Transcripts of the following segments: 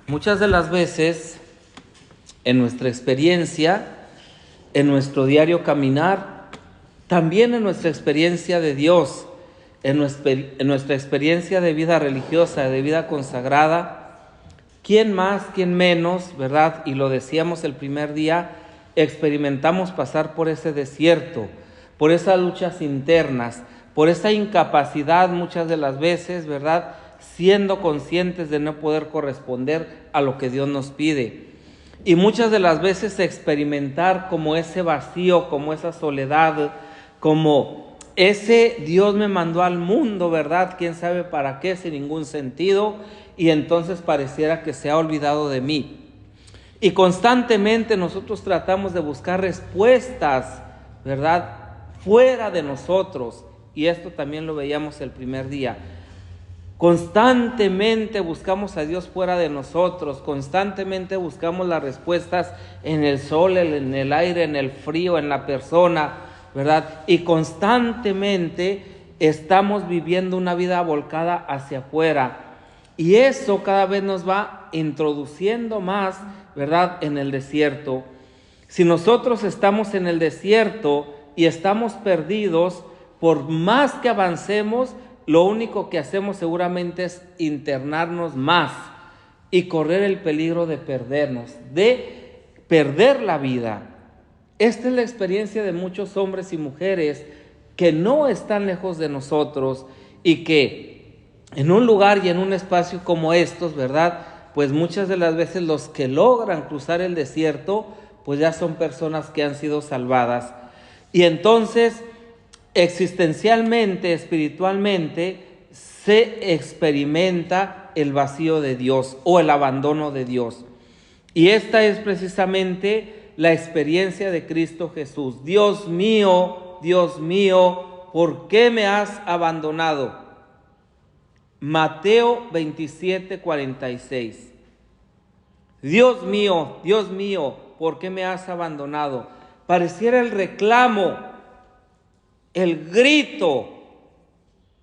Muchas de las veces, en nuestra experiencia, en nuestro diario caminar, también en nuestra experiencia de Dios, en nuestra experiencia de vida religiosa, de vida consagrada, ¿quién más, quién menos, verdad? Y lo decíamos el primer día, experimentamos pasar por ese desierto, por esas luchas internas, por esa incapacidad muchas de las veces, ¿verdad?, siendo conscientes de no poder corresponder a lo que Dios nos pide. Y muchas de las veces experimentar como ese vacío, como esa soledad, como ese Dios me mandó al mundo, ¿verdad? ¿Quién sabe para qué? Sin ningún sentido. Y entonces pareciera que se ha olvidado de mí. Y constantemente nosotros tratamos de buscar respuestas, ¿verdad?, fuera de nosotros. Y esto también lo veíamos el primer día. Constantemente buscamos a Dios fuera de nosotros, constantemente buscamos las respuestas en el sol, en el aire, en el frío, en la persona, ¿verdad? Y constantemente estamos viviendo una vida volcada hacia afuera. Y eso cada vez nos va introduciendo más, ¿verdad?, en el desierto. Si nosotros estamos en el desierto y estamos perdidos, por más que avancemos, lo único que hacemos seguramente es internarnos más y correr el peligro de perdernos, de perder la vida. Esta es la experiencia de muchos hombres y mujeres que no están lejos de nosotros y que en un lugar y en un espacio como estos, ¿verdad?, pues muchas de las veces los que logran cruzar el desierto, pues ya son personas que han sido salvadas. Y entonces, existencialmente, espiritualmente, se experimenta el vacío de Dios o el abandono de Dios. Y esta es precisamente la experiencia de Cristo Jesús. Dios mío, ¿por qué me has abandonado? Mateo 27:46. Dios mío, ¿por qué me has abandonado? Pareciera el reclamo, el grito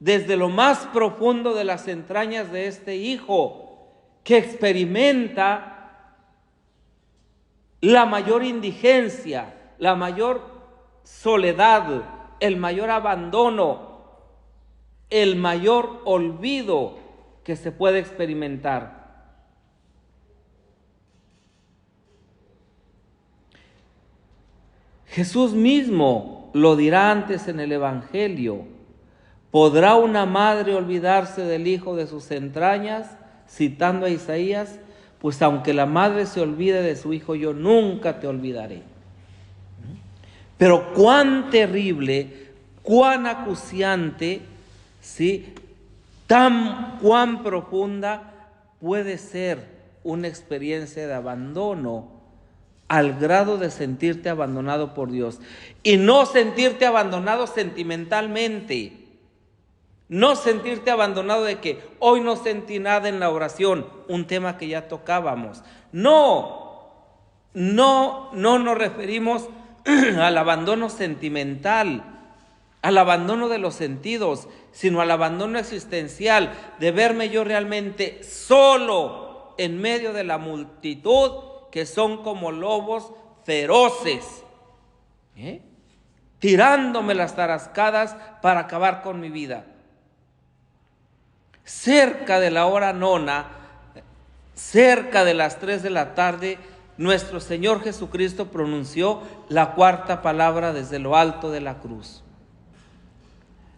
desde lo más profundo de las entrañas de este hijo que experimenta la mayor indigencia, la mayor soledad, el mayor abandono, el mayor olvido que se puede experimentar. Jesús mismo lo dirá antes en el Evangelio. ¿Podrá una madre olvidarse del hijo de sus entrañas? Citando a Isaías, pues aunque la madre se olvide de su hijo, yo nunca te olvidaré. Pero cuán terrible, cuán acuciante, ¿sí?, cuán profunda puede ser una experiencia de abandono al grado de sentirte abandonado por Dios. Y no sentirte abandonado sentimentalmente. No sentirte abandonado de que hoy no sentí nada en la oración, un tema que ya tocábamos. No nos referimos al abandono sentimental, al abandono de los sentidos, sino al abandono existencial, de verme yo realmente solo en medio de la multitud que son como lobos feroces, tirándome las tarascadas para acabar con mi vida. Cerca de la hora nona, cerca de las 3 de la tarde, nuestro Señor Jesucristo pronunció la cuarta palabra desde lo alto de la cruz.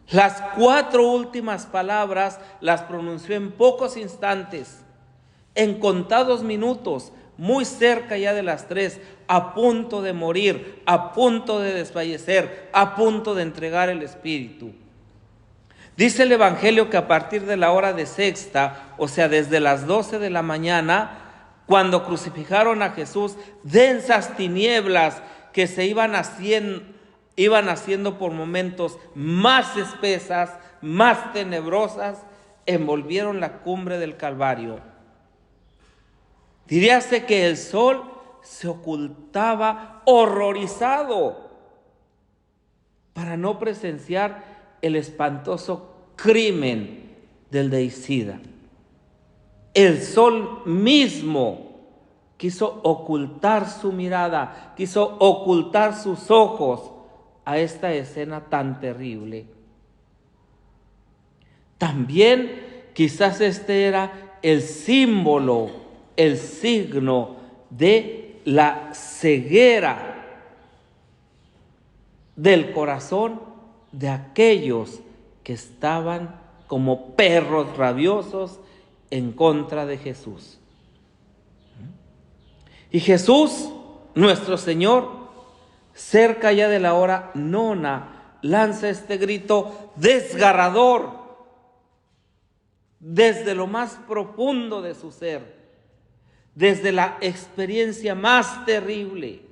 Las 4 últimas palabras las pronunció en pocos instantes, en contados minutos, muy cerca ya de las 3, a punto de morir, a punto de desfallecer, a punto de entregar el espíritu. Dice el Evangelio que a partir de la hora de sexta, o sea, desde las 12 de la mañana, cuando crucificaron a Jesús, densas tinieblas que se iban haciendo por momentos más espesas, más tenebrosas, envolvieron la cumbre del Calvario. Diríase que el sol se ocultaba horrorizado para no presenciar el espantoso crimen del deicida. El sol mismo quiso ocultar su mirada, quiso ocultar sus ojos a esta escena tan terrible. También quizás este era el símbolo, el signo de la ceguera del corazón de aquellos que estaban como perros rabiosos en contra de Jesús. Y Jesús, nuestro Señor, cerca ya de la hora nona, lanza este grito desgarrador desde lo más profundo de su ser, desde la experiencia más terrible.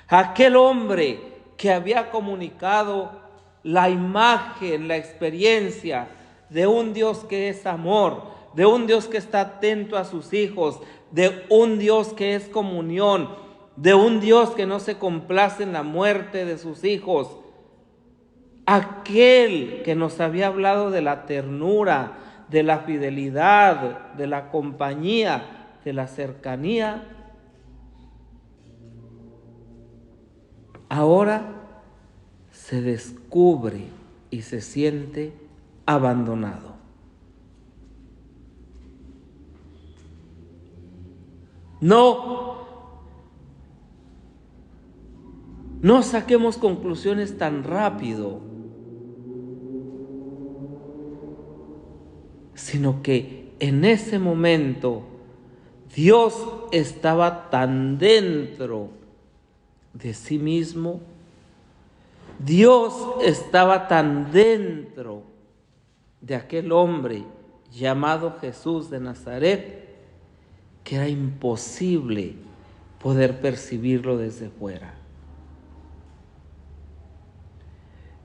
Aquel hombre que había comunicado la imagen, la experiencia de un Dios que es amor, de un Dios que está atento a sus hijos, de un Dios que es comunión, de un Dios que no se complace en la muerte de sus hijos. Aquel que nos había hablado de la ternura, de la fidelidad, de la compañía, de la cercanía, ahora se descubre y se siente abandonado. No saquemos conclusiones tan rápido, sino que en ese momento Dios estaba tan dentro de sí mismo, Dios estaba tan dentro de aquel hombre llamado Jesús de Nazaret, que era imposible poder percibirlo desde fuera.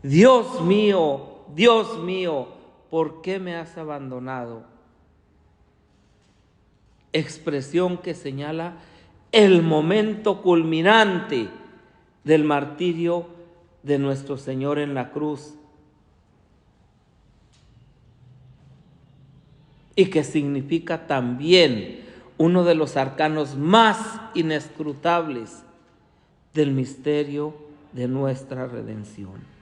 Dios mío, ¿por qué me has abandonado? Expresión que señala el momento culminante del martirio de nuestro Señor en la cruz, y que significa también uno de los arcanos más inescrutables del misterio de nuestra redención.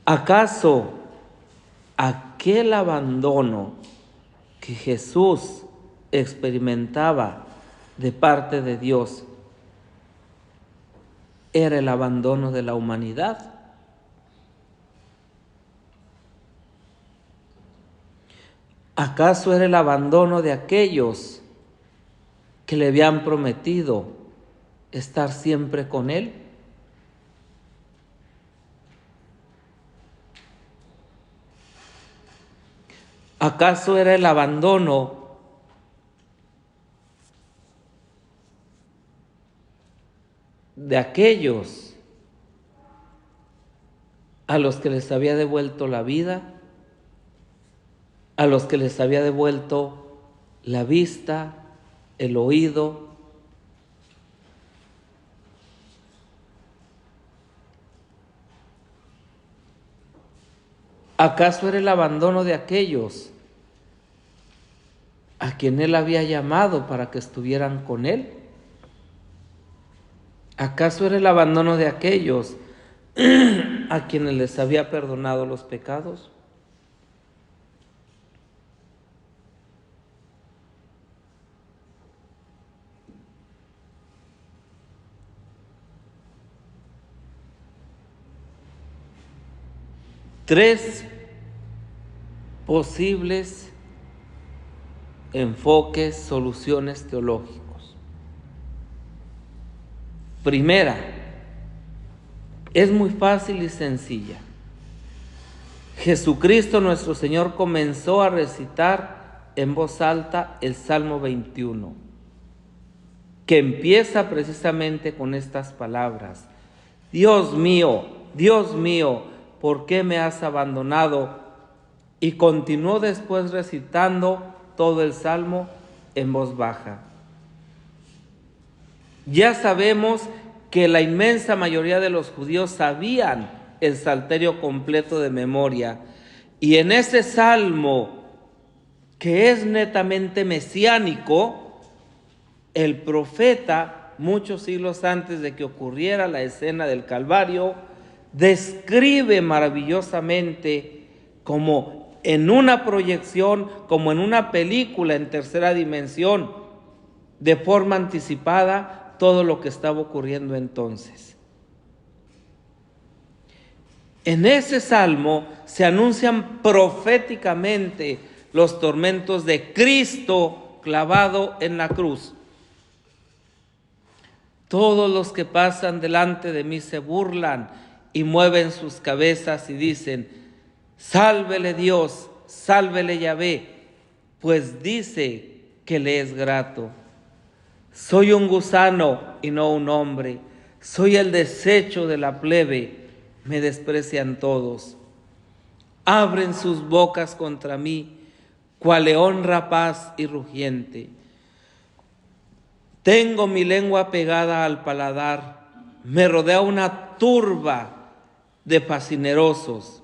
¿Acaso aquel abandono que Jesús experimentaba de parte de Dios era el abandono de la humanidad? ¿Acaso era el abandono de aquellos que le habían prometido estar siempre con Él? ¿Acaso era el abandono de aquellos a los que les había devuelto la vida, a los que les había devuelto la vista, el oído? ¿Acaso era el abandono de aquellos a quien Él había llamado para que estuvieran con Él? ¿Acaso era el abandono de aquellos a quienes les había perdonado los pecados? Tres posibles enfoques, soluciones teológicos. Primera, es muy fácil y sencilla. Jesucristo nuestro Señor comenzó a recitar en voz alta el Salmo 21, que empieza precisamente con estas palabras: Dios mío, ¿por qué me has abandonado? Y continuó después recitando todo el Salmo en voz baja. Ya sabemos que la inmensa mayoría de los judíos sabían el Salterio completo de memoria, y en ese Salmo que es netamente mesiánico, el profeta, muchos siglos antes de que ocurriera la escena del Calvario, describe maravillosamente, como en una proyección, como en una película en tercera dimensión, de forma anticipada, todo lo que estaba ocurriendo entonces. En ese salmo se anuncian proféticamente los tormentos de Cristo clavado en la cruz. Todos los que pasan delante de mí se burlan y mueven sus cabezas y dicen: sálvele Dios, sálvele Yahvé, pues dice que le es grato. Soy un gusano y no un hombre, soy el desecho de la plebe, me desprecian todos. Abren sus bocas contra mí, cual león rapaz y rugiente. Tengo mi lengua pegada al paladar, me rodea una turba de facinerosos.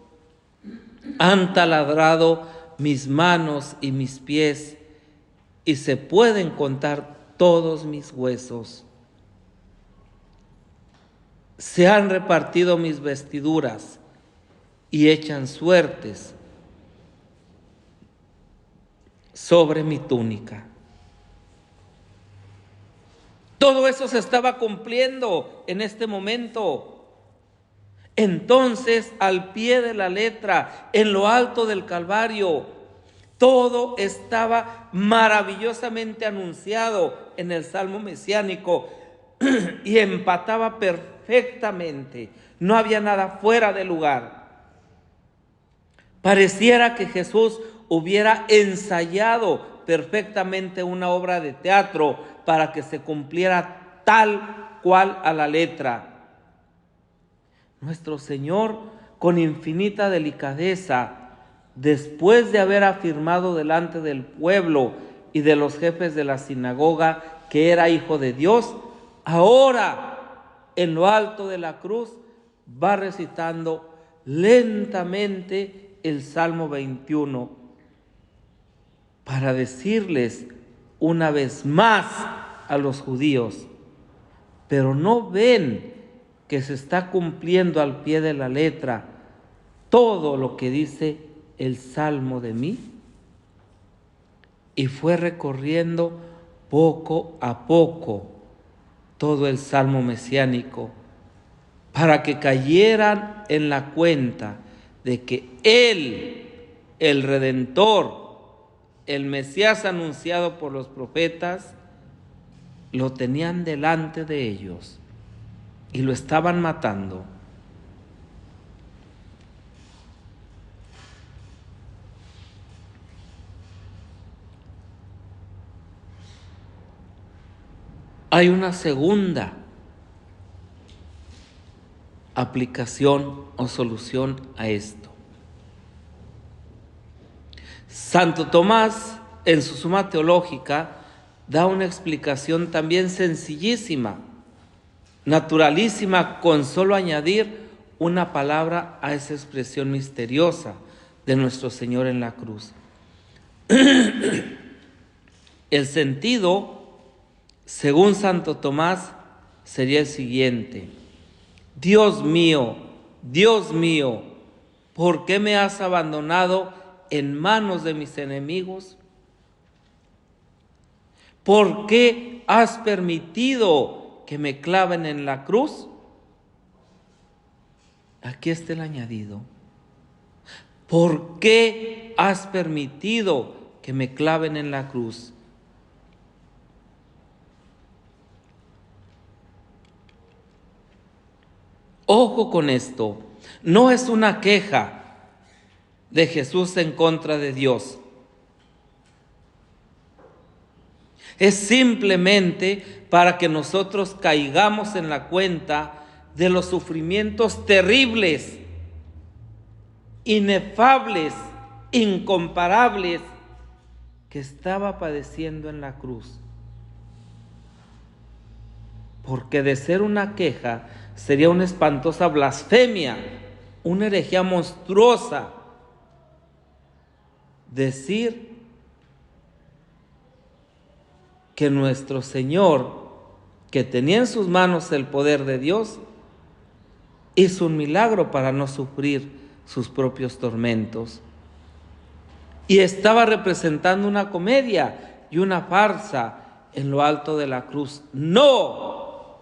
Han taladrado mis manos y mis pies, y se pueden contar todos mis huesos. Se han repartido mis vestiduras y echan suertes sobre mi túnica. Todo eso se estaba cumpliendo en este momento. Entonces, al pie de la letra, en lo alto del Calvario, todo estaba maravillosamente anunciado en el Salmo mesiánico y empataba perfectamente. No había nada fuera de lugar. Pareciera que Jesús hubiera ensayado perfectamente una obra de teatro para que se cumpliera tal cual a la letra. Nuestro Señor, con infinita delicadeza, después de haber afirmado delante del pueblo y de los jefes de la sinagoga que era hijo de Dios, ahora en lo alto de la cruz va recitando lentamente el Salmo 21 para decirles una vez más a los judíos: pero no ven que se está cumpliendo al pie de la letra todo lo que dice el Salmo de mí. Y fue recorriendo poco a poco todo el Salmo mesiánico para que cayeran en la cuenta de que Él, el Redentor, el Mesías anunciado por los profetas, lo tenían delante de ellos y lo estaban matando. Hay una segunda aplicación o solución a esto. Santo Tomás, en su Suma Teológica, da una explicación también sencillísima, naturalísima, con solo añadir una palabra a esa expresión misteriosa de nuestro Señor en la cruz. El sentido, según Santo Tomás, sería el siguiente: Dios mío, ¿por qué me has abandonado en manos de mis enemigos? ¿Por qué has permitido que me claven en la cruz? Aquí está el añadido. ¿Por qué has permitido que me claven en la cruz? Ojo con esto, no es una queja de Jesús en contra de Dios. Es simplemente para que nosotros caigamos en la cuenta de los sufrimientos terribles, inefables, incomparables que estaba padeciendo en la cruz. Porque de ser una queja sería una espantosa blasfemia, una herejía monstruosa decir que nuestro Señor, que tenía en sus manos el poder de Dios, hizo un milagro para no sufrir sus propios tormentos. Y estaba representando una comedia y una farsa en lo alto de la cruz. No,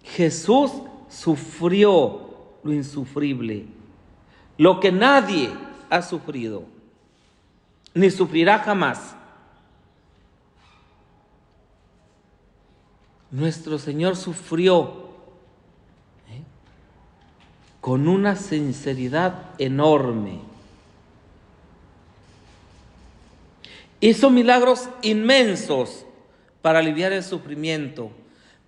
Jesús sufrió lo insufrible, lo que nadie ha sufrido, ni sufrirá jamás. Nuestro Señor sufrió con una sinceridad enorme. Hizo milagros inmensos para aliviar el sufrimiento,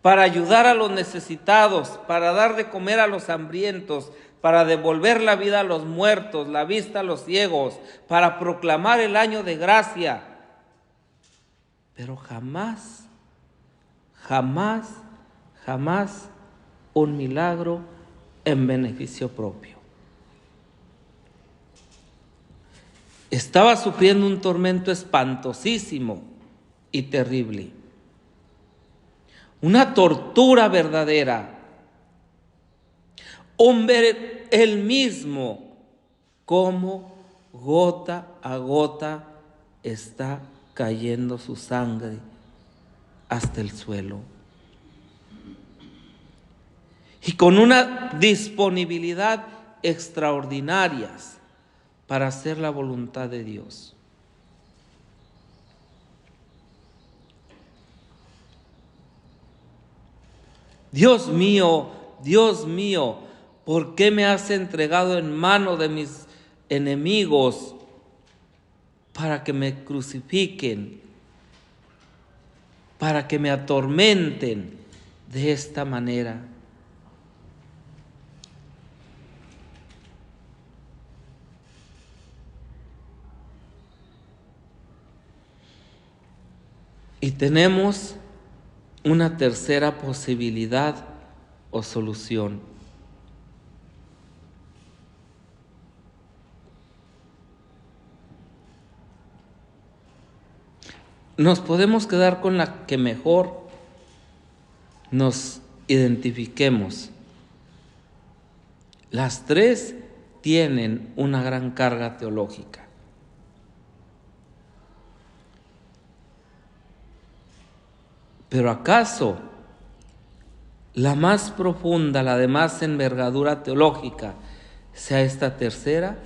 para ayudar a los necesitados, para dar de comer a los hambrientos, para devolver la vida a los muertos, la vista a los ciegos, para proclamar el año de gracia. Pero jamás, jamás, jamás un milagro en beneficio propio. Estaba sufriendo un tormento espantosísimo y terrible, una tortura verdadera. Ver él mismo cómo gota a gota está cayendo su sangre hasta el suelo. Y con una disponibilidad extraordinarias para hacer la voluntad de Dios. Dios mío, ¿por qué me has entregado en mano de mis enemigos para que me crucifiquen, para que me atormenten de esta manera? Y tenemos una tercera posibilidad o solución. Nos podemos quedar con la que mejor nos identifiquemos. Las tres tienen una gran carga teológica. Pero ¿acaso la más profunda, la de más envergadura teológica, sea esta tercera?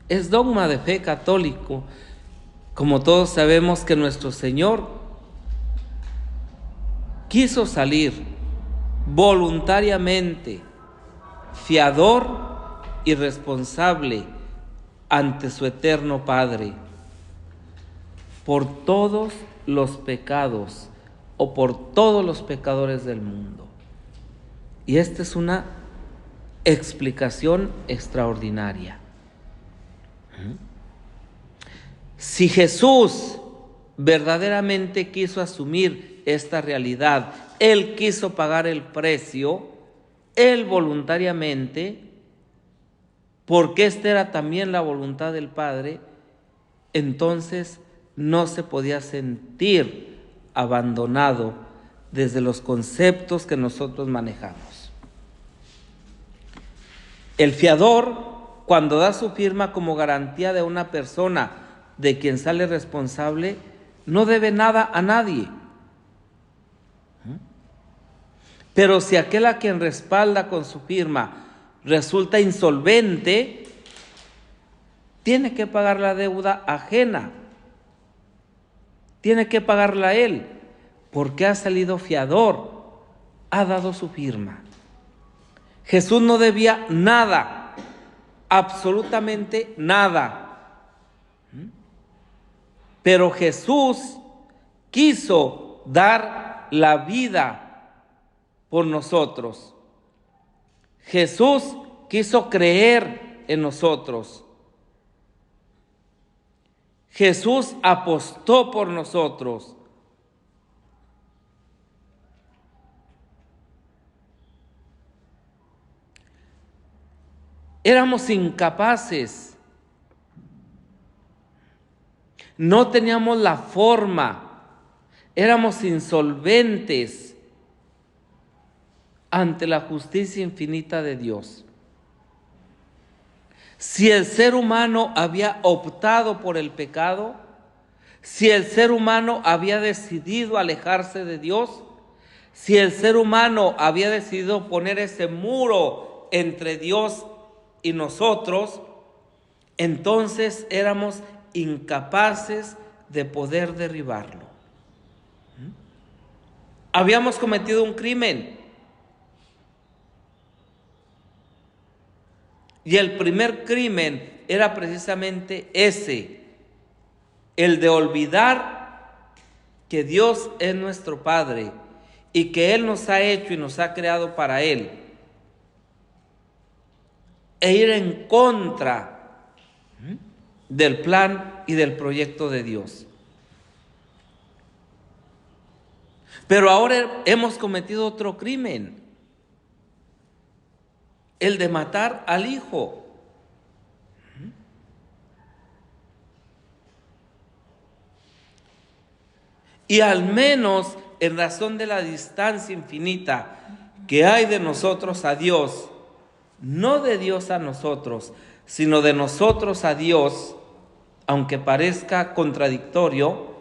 Es dogma de fe católico, como todos sabemos, que nuestro Señor quiso salir voluntariamente, fiador y responsable ante su eterno Padre, por todos los pecados o por todos los pecadores del mundo. Y esta es una explicación extraordinaria. Si Jesús verdaderamente quiso asumir esta realidad, Él quiso pagar el precio, Él voluntariamente, porque esta era también la voluntad del Padre, entonces no se podía sentir abandonado desde los conceptos que nosotros manejamos. El fiador, cuando da su firma como garantía de una persona de quien sale responsable, no debe nada a nadie. Pero si aquel a quien respalda con su firma resulta insolvente, tiene que pagar la deuda ajena. Tiene que pagarla él, porque ha salido fiador, ha dado su firma. Jesús no debía nada, absolutamente nada. Pero Jesús quiso dar la vida por nosotros. Jesús quiso creer en nosotros. Jesús apostó por nosotros. Éramos incapaces No teníamos la forma, éramos insolventes ante la justicia infinita de Dios. Si el ser humano había optado por el pecado, si el ser humano había decidido alejarse de Dios, si el ser humano había decidido poner ese muro entre Dios y nosotros, entonces éramos incapaces de poder derribarlo. Habíamos cometido un crimen. Y el primer crimen era precisamente ese, el de olvidar que Dios es nuestro Padre y que Él nos ha hecho y nos ha creado para Él, e ir en contra del plan y del proyecto de Dios. Pero ahora hemos cometido otro crimen, el de matar al Hijo. Y al menos en razón de la distancia infinita que hay de nosotros a Dios, no de Dios a nosotros, sino de nosotros a Dios, aunque parezca contradictorio,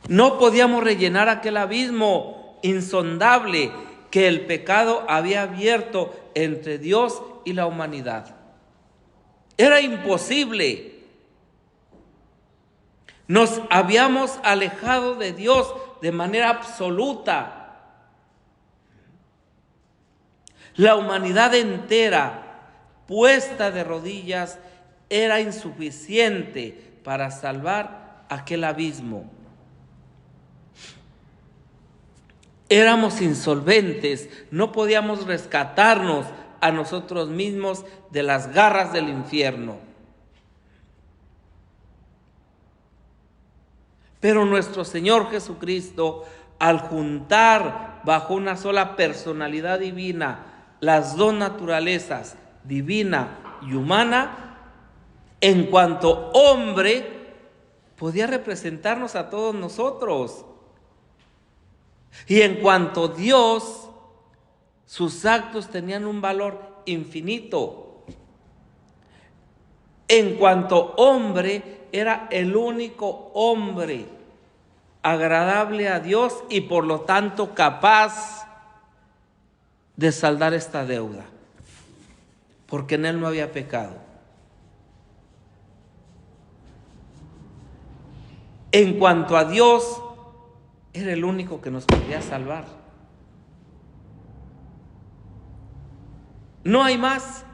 no podíamos rellenar aquel abismo insondable que el pecado había abierto entre Dios y la humanidad. Era imposible. Nos habíamos alejado de Dios de manera absoluta. La humanidad entera, puesta de rodillas, era insuficiente para salvar aquel abismo. Éramos insolventes, no podíamos rescatarnos a nosotros mismos de las garras del infierno. Pero nuestro Señor Jesucristo, al juntar bajo una sola personalidad divina las dos naturalezas, divina y humana, en cuanto hombre, podía representarnos a todos nosotros. Y en cuanto Dios, sus actos tenían un valor infinito. En cuanto hombre, era el único hombre agradable a Dios y por lo tanto capaz de saldar esta deuda, porque en él no había pecado. En cuanto a Dios, era el único que nos podía salvar. No hay más.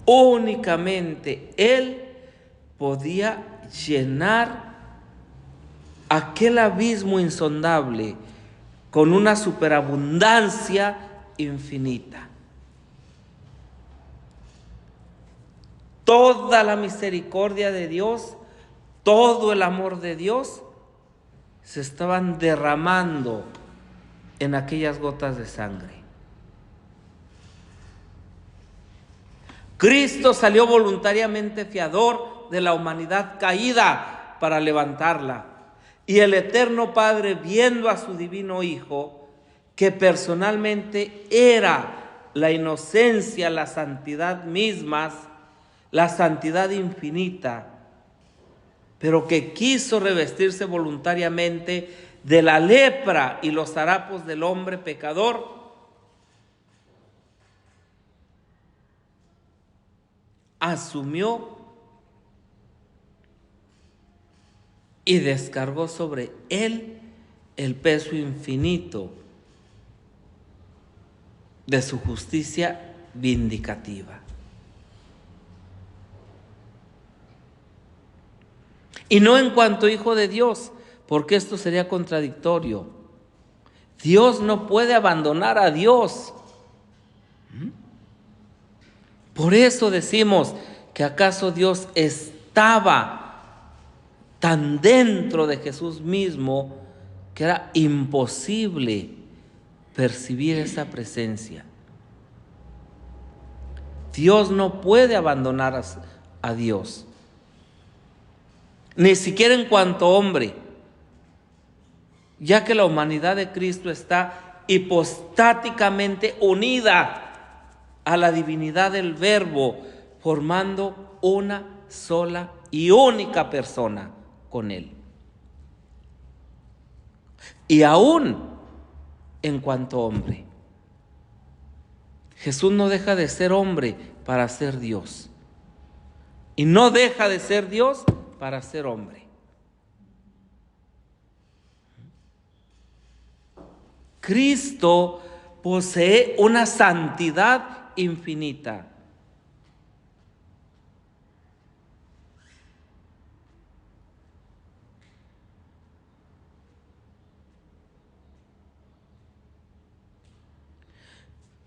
Únicamente Él podía llenar aquel abismo insondable con una superabundancia infinita. Toda la misericordia de Dios, todo el amor de Dios se estaban derramando en aquellas gotas de sangre. Cristo salió voluntariamente fiador de la humanidad caída para levantarla. Y el Eterno Padre, viendo a su divino Hijo, que personalmente era la inocencia, la santidad mismas, la santidad infinita, pero que quiso revestirse voluntariamente de la lepra y los harapos del hombre pecador, asumió y descargó sobre él el peso infinito de su justicia vindicativa. Y no en cuanto hijo de Dios, porque esto sería contradictorio. Dios no puede abandonar a Dios. Por eso decimos que acaso Dios estaba tan dentro de Jesús mismo que era imposible percibir esa presencia. Dios no puede abandonar a Dios, ni siquiera en cuanto hombre, ya que la humanidad de Cristo está hipostáticamente unida a la divinidad del Verbo, formando una sola y única persona con Él. Y aún en cuanto hombre, Jesús no deja de ser hombre para ser Dios, y no deja de ser Dios para ser hombre. Cristo posee una santidad infinita.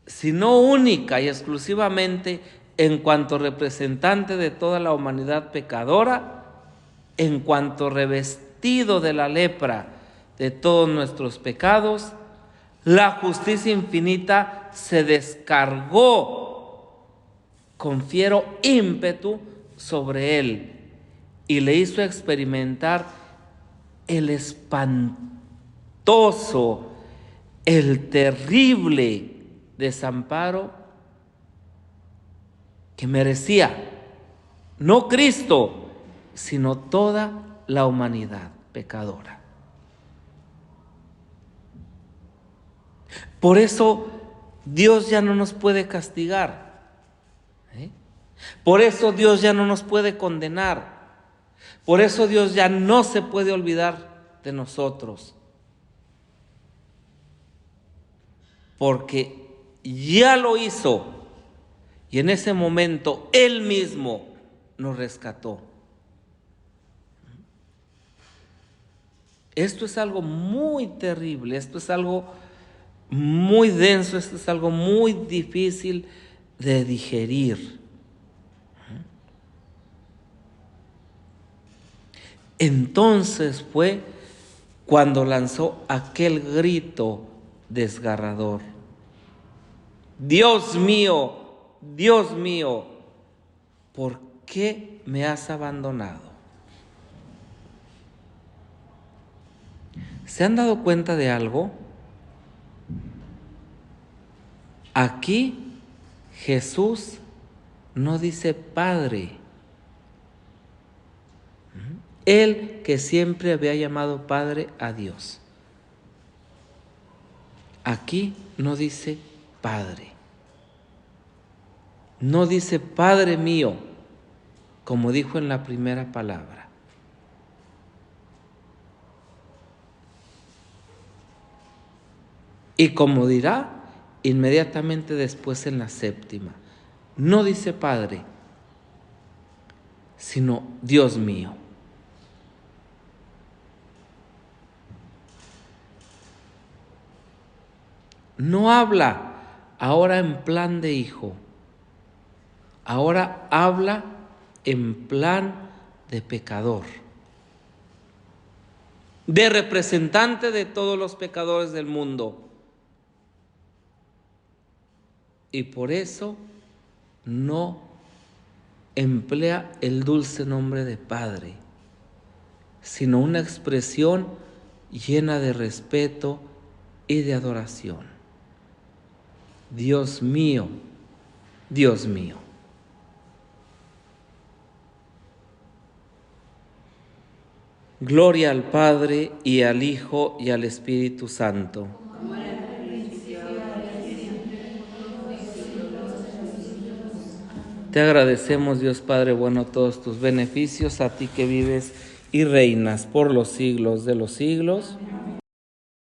Sino única y exclusivamente en cuanto representante de toda la humanidad pecadora, en cuanto revestido de la lepra de todos nuestros pecados, la justicia infinita se descargó con fiero ímpetu sobre él y le hizo experimentar el espantoso, el terrible desamparo que merecía no Cristo, sino toda la humanidad pecadora. Por eso Dios ya no nos puede castigar, por eso Dios ya no nos puede condenar, por eso Dios ya no se puede olvidar de nosotros, porque ya lo hizo y en ese momento Él mismo nos rescató. Esto es algo muy terrible, esto es algo muy denso, esto es algo muy difícil de digerir. Entonces fue cuando lanzó aquel grito desgarrador: Dios mío, ¿por qué me has abandonado? ¿Se han dado cuenta de algo? Aquí Jesús no dice Padre. Él que siempre había llamado Padre a Dios. Aquí no dice Padre. No dice Padre mío, como dijo en la primera palabra. Y como dirá inmediatamente después en la séptima, no dice Padre, sino Dios mío. No habla ahora en plan de hijo, ahora habla en plan de pecador, de representante de todos los pecadores del mundo. Y por eso no emplea el dulce nombre de Padre, sino una expresión llena de respeto y de adoración. Dios mío, Dios mío. Gloria al Padre y al Hijo y al Espíritu Santo. Te agradecemos, Dios Padre bueno, todos tus beneficios, a ti que vives y reinas por los siglos de los siglos.